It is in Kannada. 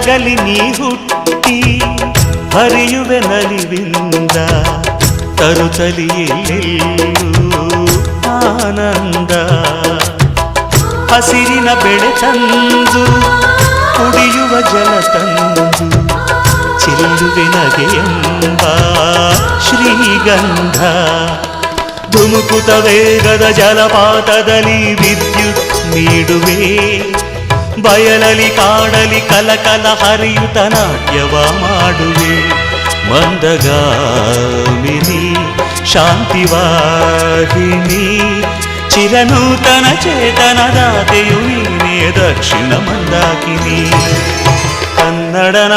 ಕೊಡಗಲಿ ನೀ ಹುಟ್ಟಿ ಹರಿಯುವೆ ನಲಿವಿಂದ ತರುತ್ತಲಿಯೆಲ್ಲೆಲ್ಲೂ ಆನಂದ. ಹಸಿರಿನ ಬೆಳೆ ತಂದು ಕುಡಿಯುವ ಜಲ ತಂದು ಚೆಲ್ಲುವೆ ನಗೆಯೆಂಬ ಶ್ರೀಗಂಧ. ಧುಮುಕುತ ವೇಗದ ಜಲಪಾತದಲ್ಲಿ ವಿದ್ಯುತ್ ನೀಡುವೆ, ಬಯಲಲಿ ಕಾಡಲಿ ಕಲಕಲ ಹರಿಯುತ ನಾಟ್ಯವ ಮಾಡುವೆ. ಮಂದಗಾಮಿನಿ ಶಾಂತಿವಾಹಿನಿ ಚಿರನೂತನ ಚೇತನದಾತೆಯು ನೀನೇ ದಕ್ಷಿಣ ಮಂದಾಕಿನಿ. ಕನ್ನಡನ